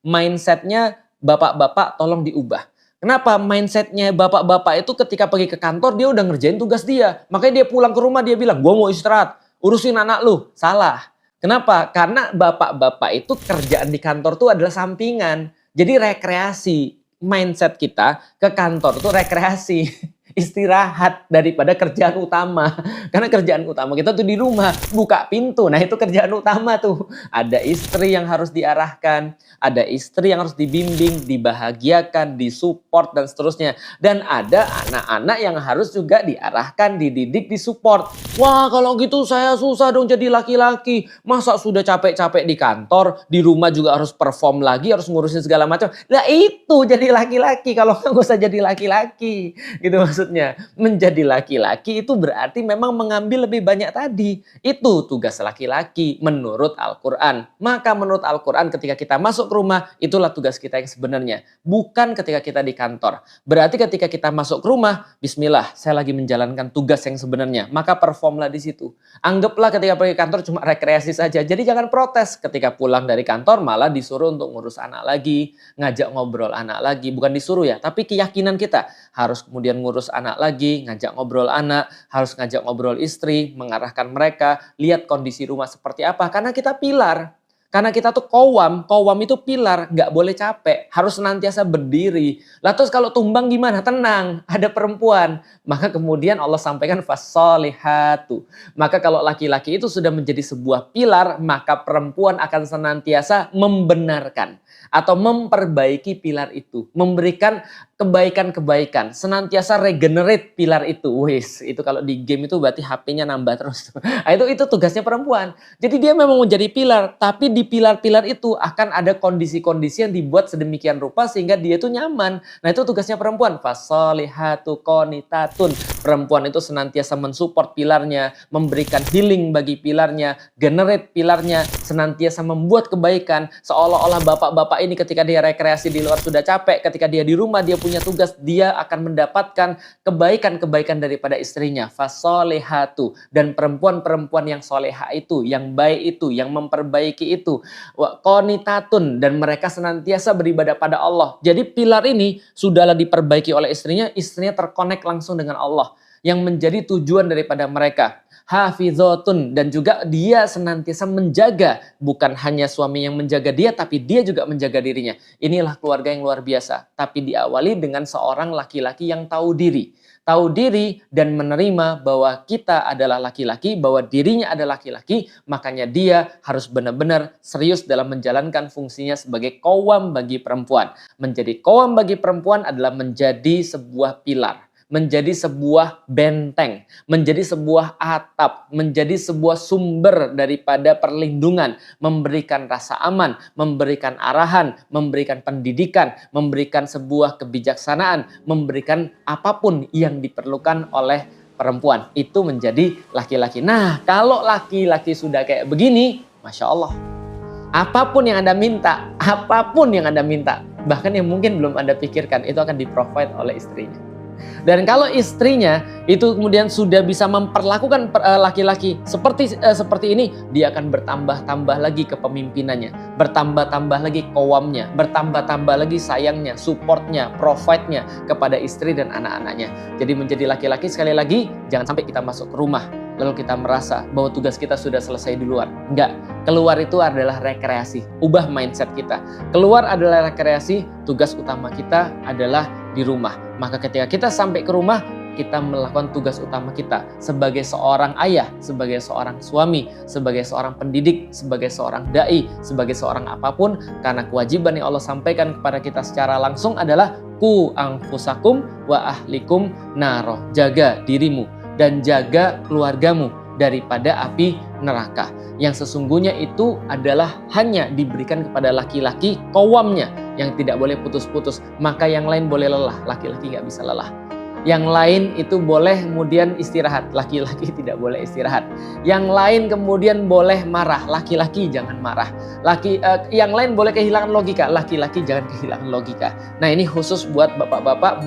mindsetnya bapak-bapak tolong diubah. Kenapa? Mindsetnya bapak-bapak itu ketika pergi ke kantor dia udah ngerjain tugas dia. Makanya dia pulang ke rumah dia bilang, gue mau istirahat, urusin anak lu. Salah. Kenapa? Karena bapak-bapak itu kerjaan di kantor tuh adalah sampingan. Jadi rekreasi. Mindset kita ke kantor tuh rekreasi. Istirahat daripada kerjaan utama. Karena kerjaan utama kita tuh di rumah, buka pintu. Nah, itu kerjaan utama tuh. Ada istri yang harus diarahkan, ada istri yang harus dibimbing, dibahagiakan, disupport dan seterusnya. Dan ada anak-anak yang harus juga diarahkan, dididik, disupport. Wah, kalau gitu saya susah dong jadi laki-laki. Masa sudah capek-capek di kantor, di rumah juga harus perform lagi, harus ngurusin segala macam. Nah, itu jadi laki-laki. Kalau nggak usah jadi laki-laki. Gitu maksudnya. Menjadi laki-laki itu berarti memang mengambil lebih banyak tadi. Itu tugas laki-laki menurut Al-Quran. Maka menurut Al-Quran ketika kita masuk ke rumah, itulah tugas kita yang sebenarnya. Bukan ketika kita di kantor. Berarti ketika kita masuk ke rumah, bismillah, saya lagi menjalankan tugas yang sebenarnya. Maka performlah di situ. Anggaplah ketika pergi kantor cuma rekreasi saja. Jadi jangan protes ketika pulang dari kantor malah disuruh untuk ngurus anak lagi, ngajak ngobrol anak lagi. Bukan disuruh ya, tapi keyakinan kita harus kemudian ngurus anak lagi, ngajak ngobrol anak, harus ngajak ngobrol istri, mengarahkan mereka, lihat kondisi rumah seperti apa. Karena kita pilar. Karena kita tuh kowam itu pilar, nggak boleh capek, harus senantiasa berdiri. Lah terus kalau tumbang gimana? Tenang, ada perempuan. Maka kemudian Allah sampaikan fasolihatu. Maka kalau laki-laki itu sudah menjadi sebuah pilar, maka perempuan akan senantiasa membenarkan atau memperbaiki pilar itu, memberikan kebaikan-kebaikan, senantiasa regenerate pilar itu. Wis, itu kalau di game itu berarti HP-nya nambah terus. Nah, itu tugasnya perempuan. Jadi dia memang menjadi pilar, tapi di pilar-pilar itu akan ada kondisi-kondisi yang dibuat sedemikian rupa sehingga dia itu nyaman. Nah, itu tugasnya perempuan. Fasolihatu qonitatun. Perempuan itu senantiasa mensupport pilarnya, memberikan healing bagi pilarnya, generate pilarnya, senantiasa membuat kebaikan. Seolah-olah bapak-bapak ini ketika dia rekreasi di luar sudah capek, ketika dia di rumah dia punya tugas, dia akan mendapatkan kebaikan-kebaikan daripada istrinya. Fasolihatu. Dan perempuan-perempuan yang soleha itu, yang baik itu, yang memperbaiki itu. Qonitatun. Dan mereka senantiasa beribadah pada Allah. Jadi pilar ini sudahlah diperbaiki oleh istrinya, istrinya terkonek langsung dengan Allah. Yang menjadi tujuan daripada mereka. Hafizotun, dan juga dia senantiasa menjaga, bukan hanya suami yang menjaga dia, tapi dia juga menjaga dirinya. Inilah keluarga yang luar biasa, tapi diawali dengan seorang laki-laki yang tahu diri dan menerima bahwa kita adalah laki-laki, bahwa dirinya adalah laki-laki, makanya dia harus benar-benar serius dalam menjalankan fungsinya sebagai qawwam bagi perempuan. Menjadi qawwam bagi perempuan adalah menjadi sebuah pilar, menjadi sebuah benteng, menjadi sebuah atap, menjadi sebuah sumber daripada perlindungan, memberikan rasa aman, memberikan arahan, memberikan pendidikan, memberikan sebuah kebijaksanaan, memberikan apapun yang diperlukan oleh perempuan. Itu menjadi laki-laki. Nah, kalau laki-laki sudah kayak begini, Masya Allah. Apapun yang Anda minta, bahkan yang mungkin belum Anda pikirkan, itu akan di-provide oleh istrinya. Dan kalau istrinya itu kemudian sudah bisa memperlakukan laki-laki seperti ini, dia akan bertambah-tambah lagi kepemimpinannya, bertambah-tambah lagi qawwamnya, bertambah-tambah lagi sayangnya, supportnya, provide-nya kepada istri dan anak-anaknya. Jadi menjadi laki-laki, sekali lagi, jangan sampai kita masuk ke rumah lalu kita merasa bahwa tugas kita sudah selesai di luar. Enggak, keluar itu adalah rekreasi. Ubah mindset kita. Keluar adalah rekreasi, tugas utama kita adalah di rumah. Maka ketika kita sampai ke rumah, kita melakukan tugas utama kita sebagai seorang ayah, sebagai seorang suami, sebagai seorang pendidik, sebagai seorang dai, sebagai seorang apapun, karena kewajiban yang Allah sampaikan kepada kita secara langsung adalah ku anfusakum wa ahlikum naro. Jaga dirimu dan jaga keluargamu daripada api neraka. Yang sesungguhnya itu adalah hanya diberikan kepada laki-laki qawwamnya yang tidak boleh putus-putus. Maka yang lain boleh lelah, laki-laki nggak bisa lelah. Yang lain itu boleh kemudian istirahat, laki-laki tidak boleh istirahat. Yang lain kemudian boleh marah, laki-laki jangan marah. Yang lain boleh kehilangan logika, laki-laki jangan kehilangan logika. Nah, ini khusus buat bapak-bapak.